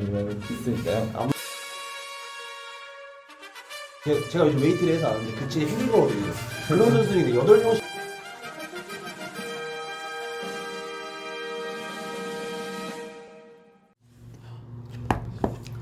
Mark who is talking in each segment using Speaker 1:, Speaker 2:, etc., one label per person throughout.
Speaker 1: 아니면 디스니까요?
Speaker 2: 제가 요즘 웨이트를 해서 아는데 그 진짜 힘든 거거든요. 그런 선수들이 8명씩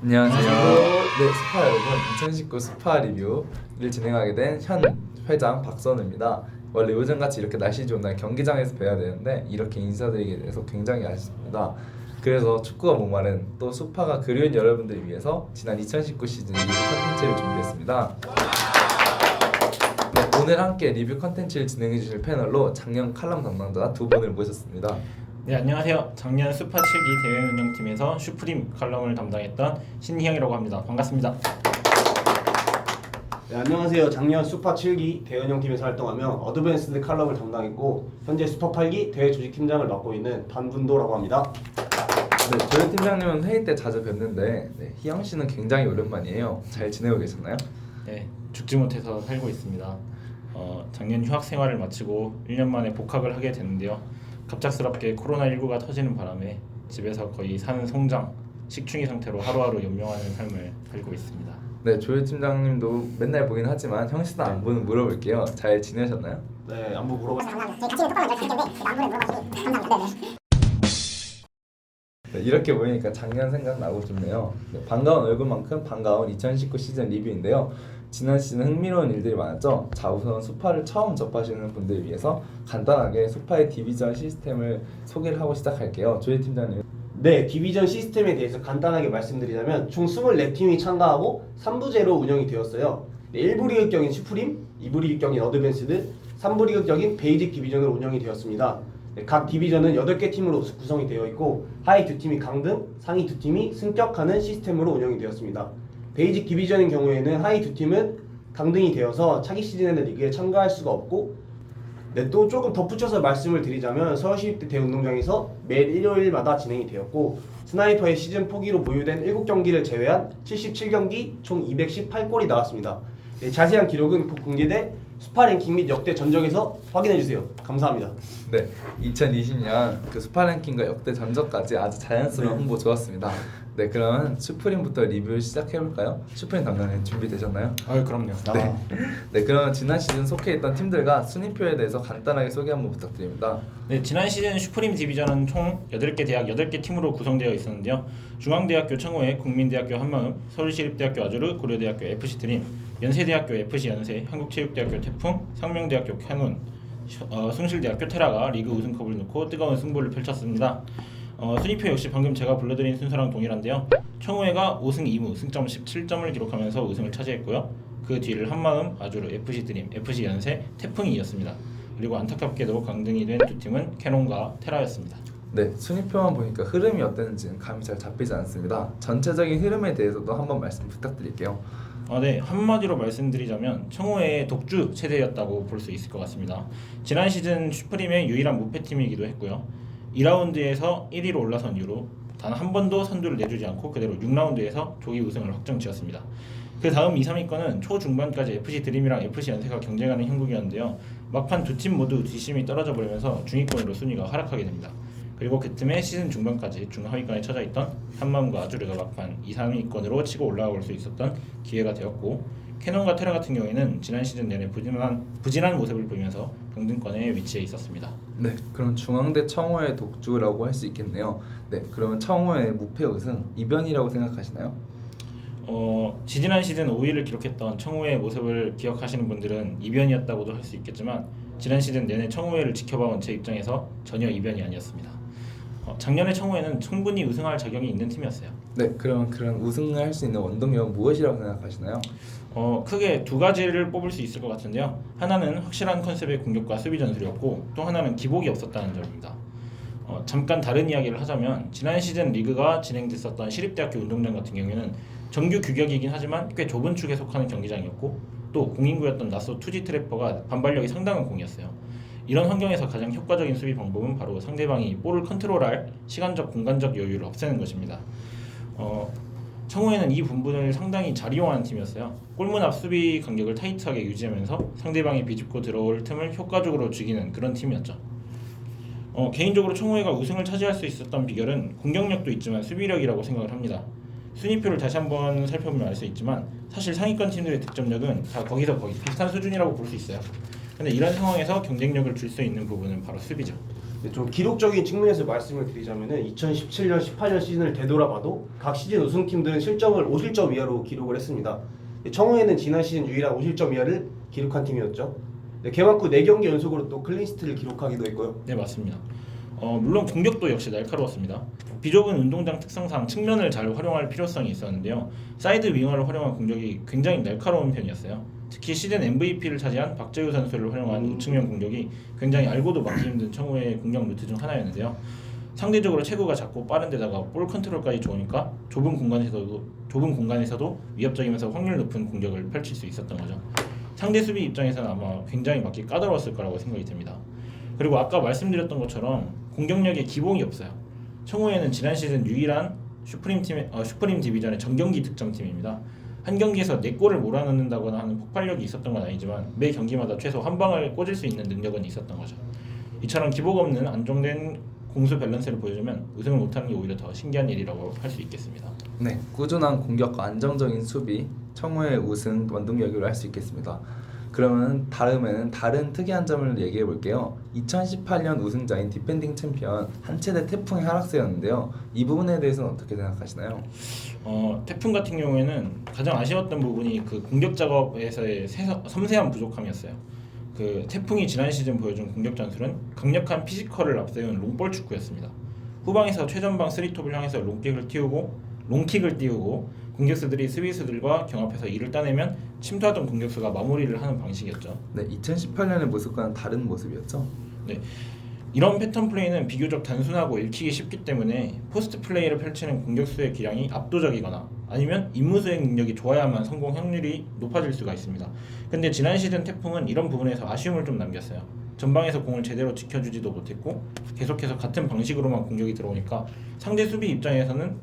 Speaker 1: 안녕하세요. 네, 스파 여러분, 2019 스파 리뷰를 진행하게 된 현 회장 박선우입니다. 원래 요즘같이 이렇게 날씨 좋은 날 경기장에서 뵈야 되는데 이렇게 인사드리게 돼서 굉장히 아쉽습니다. 그래서 축구가 목마른 또 스파가 그리운 여러분들을 위해서 지난 2019 시즌 리뷰 컨텐츠를 준비했습니다. 네, 오늘 함께 리뷰 컨텐츠를 진행해 주실 패널로 작년 칼럼 담당자 두 분을 모셨습니다.
Speaker 3: 네, 안녕하세요. 작년 스파 7기 대회 운영팀에서 슈프림 칼럼을 담당했던 신희영이라고 합니다. 반갑습니다.
Speaker 2: 네, 안녕하세요. 작년 슈퍼 7기 대현영팀에서 활동하며 어드밴스드 칼럼을 담당했고 현재 슈퍼 8기 대회 조직팀장을 맡고 있는 반분도라고 합니다.
Speaker 1: 네, 저희 팀장님은 회의 때 자주 뵀는데 희영 씨는 굉장히 오랜만이에요. 잘 지내고 계셨나요?
Speaker 3: 네, 죽지 못해서 살고 있습니다. 작년 휴학 생활을 마치고 1년 만에 복학을 하게 됐는데요. 갑작스럽게 코로나19가 터지는 바람에 집에서 거의 사는 송장, 식충이 상태로 하루하루 연명하는 삶을 살고 있습니다.
Speaker 1: 네, 조일 팀장님도 맨날 보긴 하지만 형 씨도 안부는 물어볼게요. 잘 지내셨나요?
Speaker 2: 네, 안부 물어보겠습니다.
Speaker 1: 네, 이렇게 보니까 작년 생각나고 좋네요. 네, 반가운 얼굴만큼 반가운 2019 시즌 리뷰인데요. 지난 시즌 흥미로운 일들이 많았죠. 자, 우선 수파를 처음 접하시는 분들을 위해서 간단하게 수파의 디비전 시스템을 소개를 하고 시작할게요. 조일 팀장님.
Speaker 2: 네, 디비전 시스템에 대해서 간단하게 말씀드리자면 총 24팀이 참가하고 3부제로 운영이 되었어요. 네, 1부 리그격인 슈프림, 2부 리그격인 어드밴스드, 3부 리그격인 베이직 디비전으로 운영이 되었습니다. 네, 각 디비전은 8개 팀으로 구성이 되어 있고 하위 2팀이 강등, 상위 2팀이 승격하는 시스템으로 운영이 되었습니다. 베이직 디비전인 경우에는 하위 2팀은 강등이 되어서 차기 시즌에는 리그에 참가할 수가 없고 네, 또 조금 덧붙여서 말씀을 드리자면 서울시립대 대운동장에서 매일 일요일마다 진행이 되었고 스나이퍼의 시즌 포기로 보유된 7경기를 제외한 77경기 총 218골이 나왔습니다. 네, 자세한 기록은 곧 공개돼 스파 랭킹 및 역대 전적에서 확인해주세요. 감사합니다.
Speaker 1: 네, 2020년 그 스파 랭킹과 역대 전적까지 아주 자연스러운 홍보 좋았습니다. 네, 그러면 슈프림부터 리뷰를 시작해볼까요? 슈프림 담당님 준비되셨나요?
Speaker 3: 그럼요.
Speaker 1: 네, 그러면 지난 시즌 속해있던 팀들과 순위표에 대해서 간단하게 소개 한번 부탁드립니다.
Speaker 3: 네, 지난 시즌 슈프림 디비전은 총 8개 대학 8개 팀으로 구성되어 있었는데요. 중앙대학교 청호회, 국민대학교 한마음, 서울시립대학교 아주르, 고려대학교 FC드림, 연세대학교 FC연세, 한국체육대학교 태풍, 상명대학교 캐논, 숭실대학교 테라가 리그 우승컵을 놓고 뜨거운 승부를 펼쳤습니다. 순위표 역시 방금 제가 불러드린 순서랑 동일한데요. 청호회가 5승 2무 승점 17점을 기록하면서 우승을 차지했고요. 그 뒤를 한마음, 아주르, FC드림, FC연세, 태풍이 이었습니다. 그리고 안타깝게도 강등이 된 두 팀은 캐논과 테라였습니다.
Speaker 1: 네, 순위표만 보니까 흐름이 어땠는지는 감이 잘 잡히지 않습니다. 전체적인 흐름에 대해서도 한번 말씀 부탁드릴게요.
Speaker 3: 네, 한마디로 말씀드리자면 청호회의 독주 체제였다고 볼 수 있을 것 같습니다. 지난 시즌 슈프림의 유일한 무패팀이기도 했고요. 2라운드에서 1위로 올라선 이후로 단 한 번도 선두를 내주지 않고 그대로 6라운드에서 조기 우승을 확정지었습니다. 그 다음 2, 3위권은 초중반까지 FC 드림이랑 FC 연세가 경쟁하는 형국이었는데요. 막판 두 팀 모두 뒷심이 떨어져 버리면서 중위권으로 순위가 하락하게 됩니다. 그리고 그 틈에 시즌 중반까지 중하위권에 처져 있던 한마음과 아주르가 막판 2, 3위권으로 치고 올라올 수 있었던 기회가 되었고 캐논과 테라 같은 경우에는 지난 시즌 내내 부진한 모습을 보이면서 강등권에 위치해 있었습니다.
Speaker 1: 네, 그럼 중앙대 청호의 독주라고 할 수 있겠네요. 네, 그러면 청호의 무패 우승 이변이라고 생각하시나요?
Speaker 3: 지지난 시즌 5위를 기록했던 청호의 모습을 기억하시는 분들은 이변이었다고도 할 수 있겠지만 지난 시즌 내내 청호회를 지켜봐온 제 입장에서 전혀 이변이 아니었습니다. 작년에 청호회는 충분히 우승할 자격이 있는 팀이었어요.
Speaker 1: 네, 그럼 그런 우승을 할 수 있는 원동력은 무엇이라고 생각하시나요?
Speaker 3: 크게 두 가지를 뽑을 수 있을 것 같은데요. 하나는 확실한 컨셉의 공격과 수비 전술이었고 또 하나는 기복이 없었다는 점입니다. 잠깐 다른 이야기를 하자면 지난 시즌 리그가 진행됐었던 시립대학교 운동장 같은 경우에는 정규 규격이긴 하지만 꽤 좁은 축에 속하는 경기장이었고 또 공인구였던 나소 투지 트래퍼가 반발력이 상당한 공이었어요. 이런 환경에서 가장 효과적인 수비 방법은 바로 상대방이 볼을 컨트롤할 시간적 공간적 여유를 없애는 것입니다. 청호에는 이 부분을 상당히 잘 이용하는 팀이었어요. 골문 앞 수비 간격을 타이트하게 유지하면서 상대방이 비집고 들어올 틈을 효과적으로 죽이는 그런 팀이었죠. 개인적으로 청호회가 우승을 차지할 수 있었던 비결은 공격력도 있지만 수비력이라고 생각을 합니다. 순위표를 다시 한번 살펴보면 알 수 있지만 사실 상위권 팀들의 득점력은 다 거기서 거의 비슷한 수준이라고 볼 수 있어요. 근데 이런 상황에서 경쟁력을 줄 수 있는 부분은 바로 수비죠.
Speaker 2: 좀 기록적인 측면에서 말씀을 드리자면은 2017년, 18년 시즌을 되돌아봐도 각 시즌 우승팀들은 실점을 5실점 이하로 기록을 했습니다. 청우에는 지난 시즌 유일한 5실점 이하를 기록한 팀이었죠. 개막 후 4경기 연속으로 또 클린시트를 기록하기도 했고요.
Speaker 3: 네, 맞습니다. 물론 공격도 역시 날카로웠습니다. 비좁은 운동장 특성상 측면을 잘 활용할 필요성이 있었는데요. 사이드 윙어를 활용한 공격이 굉장히 날카로운 편이었어요. 특히 시즌 MVP를 차지한 박재우 선수를 활용한 우측면 공격이 굉장히 알고도 막기 힘든 청우의 공격 루트 중 하나였는데요. 상대적으로 체구가 작고 빠른 데다가 볼 컨트롤까지 좋으니까 좁은 공간에서도 위협적이면서 확률 높은 공격을 펼칠 수 있었던 거죠. 상대 수비 입장에서는 아마 굉장히 막기 까다로웠을 거라고 생각이 듭니다. 그리고 아까 말씀드렸던 것처럼 공격력에 기복이 없어요. 청우에는 지난 시즌 유일한 슈프림 디비전의 정경기 득점팀입니다. 한 경기에서 4골을 몰아넣는다거나 하는 폭발력이 있었던 건 아니지만 매 경기마다 최소 한 방을 꽂을 수 있는 능력은 있었던 거죠. 이처럼 기복 없는 안정된 공수 밸런스를 보여주면 우승을 못하는 게 오히려 더 신기한 일이라고 할 수 있겠습니다.
Speaker 1: 네, 꾸준한 공격과 안정적인 수비, 청우의 우승 원동력으로 할 수 있겠습니다. 그러면 다음에는 다른 특이한 점을 얘기해 볼게요. 2018년 우승자인 디펜딩 챔피언 한체대 태풍의 하락세였는데요. 이 부분에 대해서는 어떻게 생각하시나요?
Speaker 3: 태풍 같은 경우에는 가장 아쉬웠던 부분이 그 공격 작업에서의 섬세한 부족함이었어요. 그 태풍이 지난 시즌 보여준 공격 전술은 강력한 피지컬을 앞세운 롱볼 축구였습니다. 후방에서 최전방 3톱을 향해서 롱킥을 띄우고 공격수들이 수비수들과 경합해서 이를 따내면 침투하던 공격수가 마무리를 하는 방식이었죠.
Speaker 1: 네, 2018년의 모습과는 다른 모습이었죠.
Speaker 3: 네, 이런 패턴 플레이는 비교적 단순하고 읽히기 쉽기 때문에 포스트 플레이를 펼치는 공격수의 기량이 압도적이거나 아니면 임무 수행 능력이 좋아야만 성공 확률이 높아질 수가 있습니다. 근데 지난 시즌 태풍은 이런 부분에서 아쉬움을 좀 남겼어요. 전방에서 공을 제대로 지켜주지도 못했고 계속해서 같은 방식으로만 공격이 들어오니까 상대 수비 입장에서는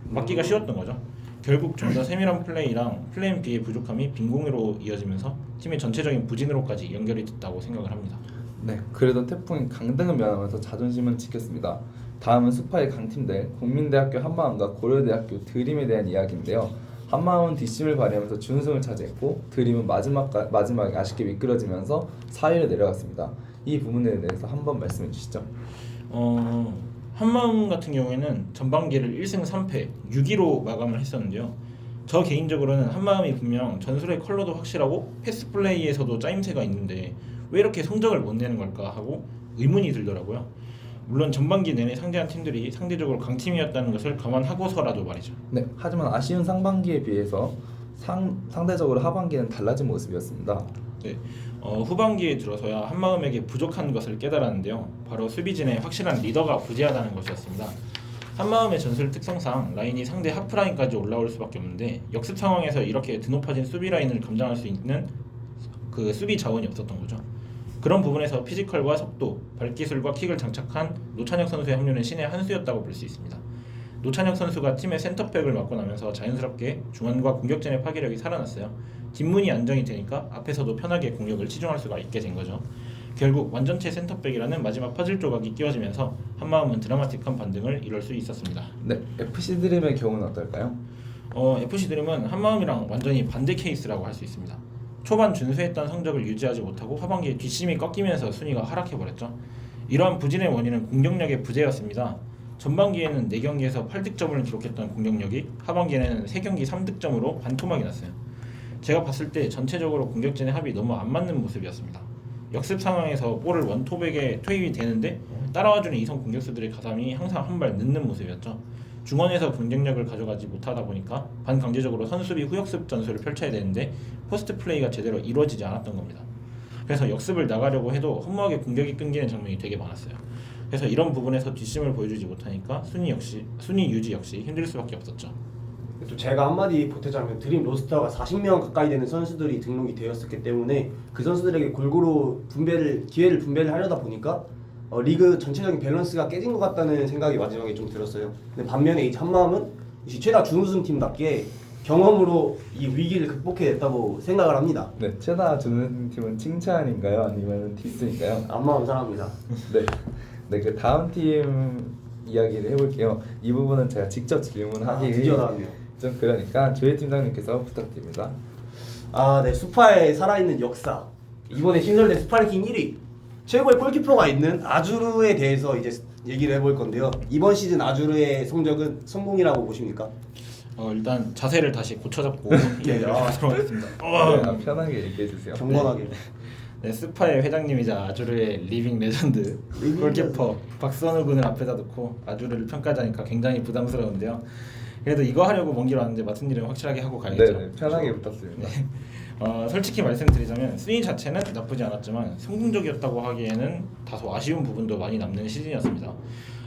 Speaker 3: 막기가 쉬웠던 거죠. 결국 좀 더 세밀한 플레이랑 플랜 B의 부족함이 빈공으로 이어지면서 팀의 전체적인 부진으로까지 연결이 됐다고 생각을 합니다.
Speaker 1: 네, 그래도 태풍이 강등을 면하면서 자존심은 지켰습니다. 다음은 스파의 강팀들 국민대학교 한마음과 고려대학교 드림에 대한 이야기인데요. 한마음은 뒷심을 발휘하면서 준우승을 차지했고 드림은 마지막에 아쉽게 미끄러지면서 4위로 내려갔습니다. 이 부분에 대해서 한번 말씀해 주시죠.
Speaker 3: 한마음 같은 경우에는 전반기를 1승 3패 6위로 마감을 했었는데요. 저 개인적으로는 한마음이 분명 전술의 컬러도 확실하고 패스 플레이에서도 짜임새가 있는데 왜 이렇게 성적을 못 내는 걸까 하고 의문이 들더라고요. 물론 전반기 내내 상대한 팀들이 상대적으로 강팀이었다는 것을 감안하고서라도 말이죠.
Speaker 1: 네, 하지만 아쉬운 상반기에 비해서 상대적으로 하반기는 달라진 모습이었습니다.
Speaker 3: 네, 후반기에 들어서야 한마음에게 부족한 것을 깨달았는데요. 바로 수비진의 확실한 리더가 부재하다는 것이었습니다. 한마음의 전술 특성상 라인이 상대 하프라인까지 올라올 수밖에 없는데 역습 상황에서 이렇게 드높아진 수비 라인을 감당할 수 있는 그 수비 자원이 없었던 거죠. 그런 부분에서 피지컬과 속도, 발기술과 킥을 장착한 노찬혁 선수의 합류는 신의 한 수였다고 볼 수 있습니다. 노찬혁 선수가 팀의 센터백을 맡고 나면서 자연스럽게 중원과 공격진의 파괴력이 살아났어요. 뒷문이 안정이 되니까 앞에서도 편하게 공격을 치중할 수가 있게 된 거죠. 결국 완전체 센터백이라는 마지막 퍼즐 조각이 끼워지면서 한마음은 드라마틱한 반등을 이룰 수 있었습니다.
Speaker 1: 네, FC 드림의 경우는 어떨까요?
Speaker 3: FC 드림은 한마음이랑 완전히 반대 케이스라고 할 수 있습니다. 초반 준수했던 성적을 유지하지 못하고 하반기에 뒷심이 꺾이면서 순위가 하락해버렸죠. 이러한 부진의 원인은 공격력의 부재였습니다. 전반기에는 4경기에서 8득점을 기록했던 공격력이 하반기에는 3경기 3득점으로 반토막이 났어요. 제가 봤을 때 전체적으로 공격진의 합이 너무 안 맞는 모습이었습니다. 역습 상황에서 볼을 원톱에게 투입이 되는데 따라와주는 이성 공격수들의 가담이 항상 한 발 늦는 모습이었죠. 중원에서 경쟁력을 가져가지 못하다 보니까 반강제적으로 선수비 후역습 전술을 펼쳐야 되는데 포스트 플레이가 제대로 이루어지지 않았던 겁니다. 그래서 역습을 나가려고 해도 허무하게 공격이 끊기는 장면이 되게 많았어요. 그래서 이런 부분에서 뒷심을 보여주지 못하니까 순위 유지 역시 힘들 수밖에 없었죠.
Speaker 2: 또 제가 한마디 보태자면 드림 로스터가 40명 가까이 되는 선수들이 등록이 되었었기 때문에 그 선수들에게 골고루 기회를 분배를 하려다 보니까 리그 전체적인 밸런스가 깨진 것 같다는 생각이 마지막에 좀 들었어요. 근데 반면에 이 한마음은 최다 준우승 팀답게 경험으로 이 위기를 극복해냈다고 생각을 합니다.
Speaker 1: 네, 최다 준우승 팀은 칭찬인가요? 아니면 디스인가요?
Speaker 2: 안마음 사랑합니다.
Speaker 1: 네, 그 다음 팀 이야기를 해볼게요. 이 부분은 제가 직접 질문하기
Speaker 2: 드디어 나왔네요.
Speaker 1: 좀 그러니까 조혜 팀장님께서 부탁드립니다.
Speaker 2: 네. 스파의 살아있는 역사. 이번에 신설된 스파 랭킹 1위. 최고의 골키퍼가 있는 아주르에 대해서 이제 얘기를 해볼 건데요. 이번 시즌 아주르의 성적은 성공이라고 보십니까?
Speaker 3: 일단 자세를 다시 고쳐잡고
Speaker 2: 네,
Speaker 3: 얘기를 하도록 하겠습니다.
Speaker 1: 네, 편하게 얘기해 주세요.
Speaker 2: 경건하게.
Speaker 3: 네, 스파의 회장님이자 아주르의 리빙 레전드 골키퍼 박선우 군을 앞에다 놓고 아주르를 평가하자니까 굉장히 부담스러운데요. 그래도 이거 하려고 먼 길 왔는데 맡은 일은 확실하게 하고 가야겠죠.
Speaker 1: 네, 편하게 부탁드립니다.
Speaker 3: 솔직히 말씀드리자면 순위 자체는 나쁘지 않았지만 성공적이었다고 하기에는 다소 아쉬운 부분도 많이 남는 시즌이었습니다.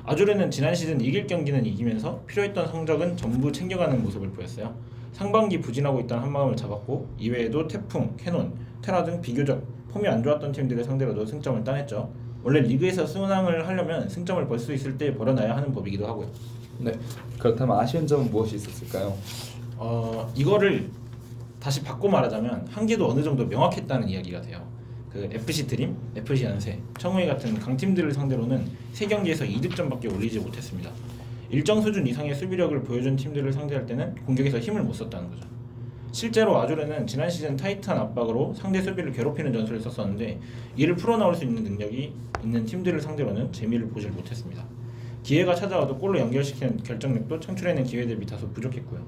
Speaker 3: 아주르는 지난 시즌 이길 경기는 이기면서 필요했던 성적은 전부 챙겨가는 모습을 보였어요. 상반기 부진하고 있던 한마음을 잡았고 이외에도 태풍, 캐논, 테라 등 비교적 폼이 안 좋았던 팀들을 상대로도 승점을 따냈죠. 원래 리그에서 순항을 하려면 승점을 벌 수 있을 때 벌어놔야 하는 법이기도 하고요.
Speaker 1: 네, 그렇다면 아쉬운 점은 무엇이 있었을까요?
Speaker 3: 이거를 다시 바꿔 말하자면 한계도 어느 정도 명확했다는 이야기가 돼요. 그 FC 드림, FC 연세, 청우회 같은 강팀들을 상대로는 3경기에서 2득점밖에 올리지 못했습니다. 일정 수준 이상의 수비력을 보여준 팀들을 상대할 때는 공격에서 힘을 못 썼다는 거죠. 실제로 아주르는 지난 시즌 타이트한 압박으로 상대 수비를 괴롭히는 전술을 썼었는데 이를 풀어나올 수 있는 능력이 있는 팀들을 상대로는 재미를 보질 못했습니다. 기회가 찾아와도 골로 연결시키는 결정력도 창출해낸 기회 대비 다소 부족했고요.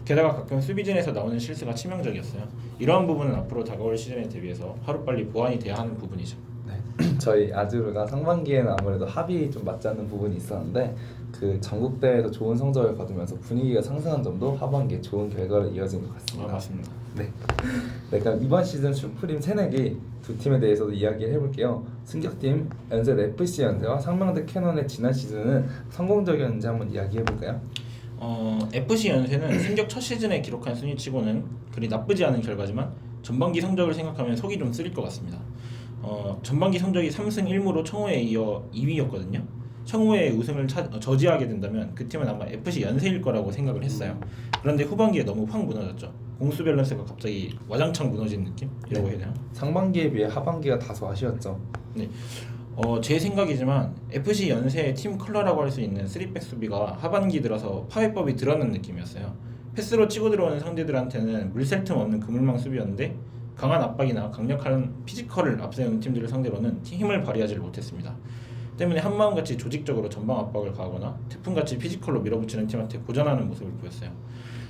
Speaker 3: 게다가 가끔 수비진에서 나오는 실수가 치명적이었어요. 이러한 부분은 앞으로 다가올 시즌에 대비해서 하루빨리 보완이 돼야 하는 부분이죠.
Speaker 1: 네, 저희 아주르가 상반기에는 아무래도 합이 좀 맞지 않는 부분이 있었는데 그 전국 대회에서 좋은 성적을 거두면서 분위기가 상승한 점도 하반기에 좋은 결과로 이어진 것 같습니다.
Speaker 3: 맞습니다.
Speaker 1: 네, 그럼 이번 시즌 슈프림 새내기 두 팀에 대해서도 이야기를 해볼게요. 승격팀 연세 FC 연세와 상명대 캐논의 지난 시즌은 성공적이었는지 한번 이야기해볼까요?
Speaker 3: FC 연세는 승격 첫 시즌에 기록한 순위치고는 그리 나쁘지 않은 결과지만 전반기 성적을 생각하면 속이 좀 쓰릴 것 같습니다. 전반기 성적이 3승 1무로 청우에 이어 2위였거든요. 청우의 우승을 저지하게 된다면 그 팀은 아마 FC 연세일 거라고 생각을 했어요. 그런데 후반기에 너무 확 무너졌죠. 공수 밸런스가 갑자기 와장창 무너진 느낌이라고 해야 되나?
Speaker 1: 상반기에 비해 하반기가 다소 아쉬웠죠.
Speaker 3: 네. 제 생각이지만 FC 연세의 팀 컬러라고 할 수 있는 3백 수비가 하반기 들어서 파괴법이 드러난 느낌이었어요. 패스로 치고 들어오는 상대들한테는 물샐 틈 없는 그물망 수비였는데 강한 압박이나 강력한 피지컬을 앞세우는 팀들을 상대로는 힘을 발휘하지 못했습니다. 때문에 한마음같이 조직적으로 전방 압박을 가하거나 태풍같이 피지컬로 밀어붙이는 팀한테 고전하는 모습을 보였어요.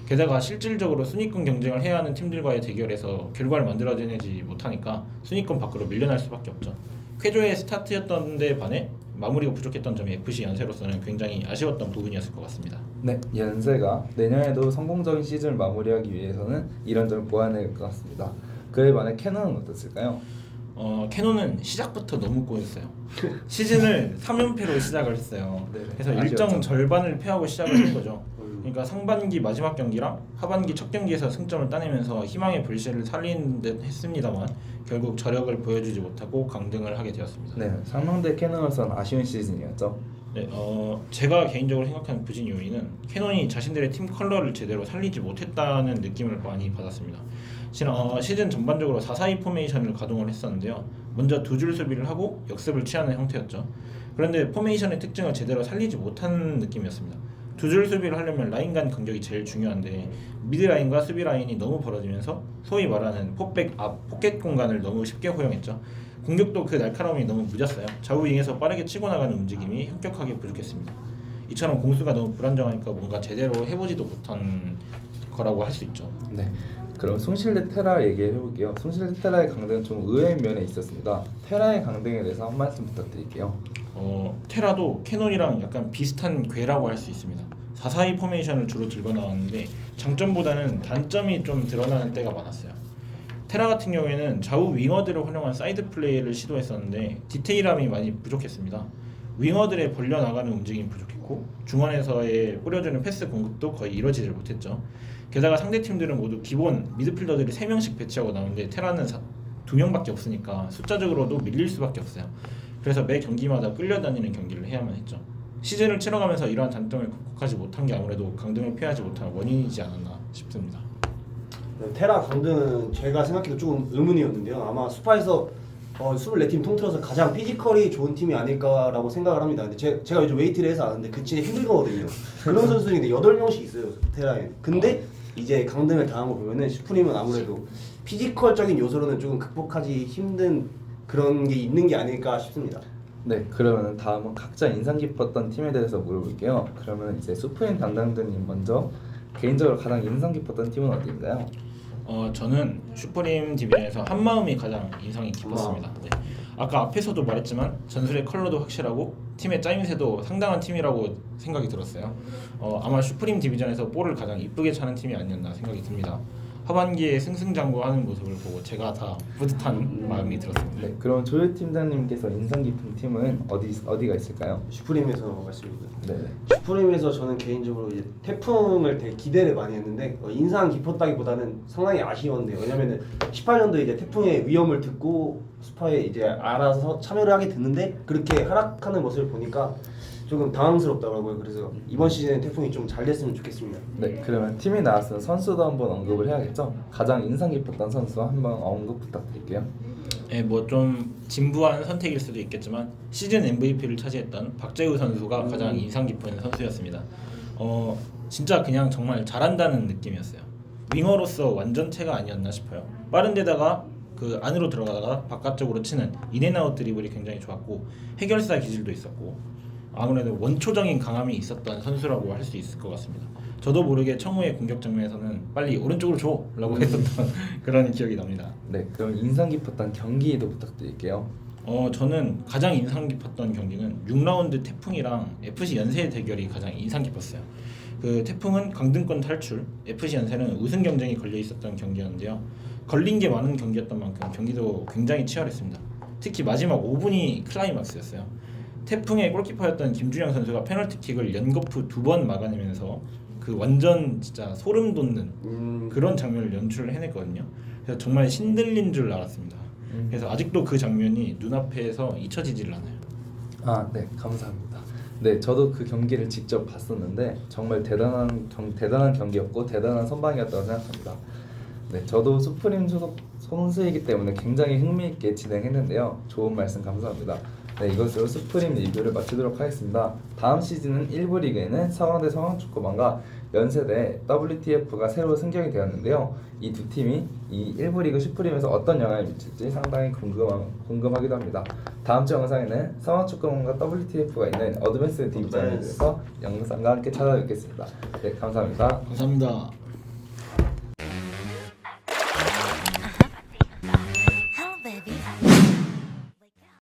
Speaker 3: 게다가 실질적으로 순위권 경쟁을 해야 하는 팀들과의 대결에서 결과를 만들어내지 못하니까 순위권 밖으로 밀려날 수밖에 없죠. 쾌조의 스타트였던 데 반해 마무리가 부족했던 점이 FC 연세로서는 굉장히 아쉬웠던 부분이었을 것 같습니다.
Speaker 1: 네, 연세가 내년에도 성공적인 시즌을 마무리하기 위해서는 이런 점을 보완해야 할 것 같습니다. 그에 반해 캐논은 어땠을까요?
Speaker 3: 캐논은 시작부터 너무 꼬였어요. 시즌을 3연패로 시작을 했어요.
Speaker 1: 네네.
Speaker 3: 그래서
Speaker 1: 아쉬웠죠.
Speaker 3: 일정 절반을 패하고 시작을 한 거죠. 그러니까 상반기 마지막 경기랑 하반기 첫 경기에서 승점을 따내면서 희망의 불씨를 살리는 듯 했습니다만 결국 저력을 보여주지 못하고 강등을 하게 되었습니다.
Speaker 1: 네, 상명대 캐논으로서는 아쉬운 시즌이었죠.
Speaker 3: 네, 제가 개인적으로 생각하는 부진 요인은 캐논이 자신들의 팀 컬러를 제대로 살리지 못했다는 느낌을 많이 받았습니다. 시즌 전반적으로 4-4-2 포메이션을 가동을 했었는데요. 먼저 두 줄 수비를 하고 역습을 취하는 형태였죠. 그런데 포메이션의 특징을 제대로 살리지 못한 느낌이었습니다. 두 줄 수비를 하려면 라인 간 간격이 제일 중요한데 미드 라인과 수비 라인이 너무 벌어지면서 소위 말하는 포백 앞 포켓 공간을 너무 쉽게 허용했죠. 공격도 그 날카로움이 너무 무졌어요. 좌우 윙에서 빠르게 치고 나가는 움직임이 현격하게 부족했습니다. 이처럼 공수가 너무 불안정하니까 뭔가 제대로 해보지도 못한 거라고 할 수 있죠.
Speaker 1: 네, 그럼 숭실대 테라 얘기해 볼게요. 숭실대 테라의 강등은 좀 의외의 면에 있었습니다. 테라의 강등에 대해서 한 말씀 부탁드릴게요.
Speaker 3: 테라도 캐논이랑 약간 비슷한 궤라고 할 수 있습니다. 4-4-2 포메이션을 주로 들고 나왔는데 장점보다는 단점이 좀 드러나는 때가 많았어요. 테라 같은 경우에는 좌우 윙어들을 활용한 사이드 플레이를 시도했었는데 디테일함이 많이 부족했습니다. 윙어들의 벌려나가는 움직임이 부족했고 중원에서의 뿌려주는 패스 공급도 거의 이루어지질 못했죠. 게다가 상대팀들은 모두 기본 미드필더들이 3명씩 배치하고 나오는데 테라는 2명밖에 없으니까 숫자적으로도 밀릴 수밖에 없어요. 그래서 매 경기마다 끌려다니는 경기를 해야만 했죠. 시즌을 치러가면서 이러한 단점을 극복하지 못한 게 아무래도 강등을 피하지 못한 원인이지 않았나 싶습니다.
Speaker 2: 테라 강등은 제가 생각해도 조금 의문이었는데요. 아마 스파에서 24팀 통틀어서 가장 피지컬이 좋은 팀이 아닐까라고 생각을 합니다. 근데 제가 요즘 웨이트를 해서 아는데 그 진짜 힘든 거거든요. 그런 선수들이 근데 8명씩 있어요, 테라에. 근데 이제 강등을 당한 거 보면은 슈프림은 아무래도 피지컬적인 요소로는 조금 극복하기 힘든 그런 게 있는 게 아닐까 싶습니다.
Speaker 1: 네, 그러면 다음은 각자 인상 깊었던 팀에 대해서 물어볼게요. 그러면 이제 수프림 담당자님 먼저 개인적으로 가장 인상 깊었던 팀은 어디인가요?
Speaker 3: 저는 슈프림 디비전에서 한마음이 가장 인상이 깊었습니다. 네. 아까 앞에서도 말했지만 전술의 컬러도 확실하고 팀의 짜임새도 상당한 팀이라고 생각이 들었어요. 아마 슈프림 디비전에서 볼을 가장 이쁘게 차는 팀이 아니었나 생각이 듭니다. 하반기에 승승장구하는 모습을 보고 제가 다 뿌듯한 마음이 들었습니다.
Speaker 1: 네, 그럼 조율 팀장님께서 인상 깊은 팀은 어디가 있을까요?
Speaker 2: 슈프림에서 말씀드립니다.
Speaker 1: 네.
Speaker 2: 슈프림에서 저는 개인적으로 이제 태풍을 되게 기대를 많이 했는데 인상 깊었다기보다는 상당히 아쉬웠는데요. 왜냐면은 18년도에 이제 태풍의 위험을 듣고 스파에 이제 알아서 참여를 하게 됐는데 그렇게 하락하는 모습을 보니까 조금 당황스럽더라고요. 그래서 이번 시즌에 태풍이 좀 잘 됐으면 좋겠습니다.
Speaker 1: 네, 그러면 팀이 나왔으면 선수도 한번 언급을 해야겠죠? 가장 인상 깊었던 선수 한번 언급 부탁드릴게요.
Speaker 3: 네, 뭐 좀 진부한 선택일 수도 있겠지만 시즌 MVP를 차지했던 박재우 선수가 가장 인상 깊은 선수였습니다. 진짜 그냥 정말 잘한다는 느낌이었어요. 윙어로서 완전체가 아니었나 싶어요. 빠른 데다가 그 안으로 들어가다가 바깥쪽으로 치는 인앤아웃 드리블이 굉장히 좋았고 해결사 기질도 있었고 아무래도 원초적인 강함이 있었던 선수라고 할 수 있을 것 같습니다. 저도 모르게 청우의 공격 장면에서는 빨리 오른쪽으로 줘라고 했었던 그런 기억이 납니다.
Speaker 1: 네, 그럼 인상 깊었던 경기도 부탁드릴게요.
Speaker 3: 저는 가장 인상 깊었던 경기는 6라운드 태풍이랑 FC 연세 대결이 가장 인상 깊었어요. 그 태풍은 강등권 탈출, FC 연세는 우승 경쟁이 걸려 있었던 경기였는데요. 걸린 게 많은 경기였던 만큼 경기도 굉장히 치열했습니다. 특히 마지막 5분이 클라이막스였어요. 태풍의 골키퍼였던 김준영 선수가 페널티킥을 연거푸 2번 막아내면서 그 완전 진짜 소름 돋는 그런 장면을 연출을 해냈거든요. 그래서 정말 신들린 줄 알았습니다. 그래서 아직도 그 장면이 눈앞에서 잊혀지질 않아요.
Speaker 1: 아, 네, 감사합니다. 네, 저도 그 경기를 직접 봤었는데 정말 대단한 경기였고 대단한 선방이었다고 생각합니다. 네, 저도 수프림 소속 선수이기 때문에 굉장히 흥미있게 진행했는데요. 좋은 말씀 감사합니다. 네, 이것으로 스프림 리뷰를 마치도록 하겠습니다. 다음 시즌은 1부 리그에는 서강대 성황축구반과 연세대 WTF가 새로 승격이 되었는데요. 이 두 팀이 이 1부 리그 슈프림에서 어떤 영향을 미칠지 상당히 궁금하기도 합니다. 다음 주 영상에는 성황축구반과 WTF가 있는 어드밴스 디비전에 대해서 영상과 함께 찾아뵙겠습니다. 네, 감사합니다.
Speaker 3: 감사합니다.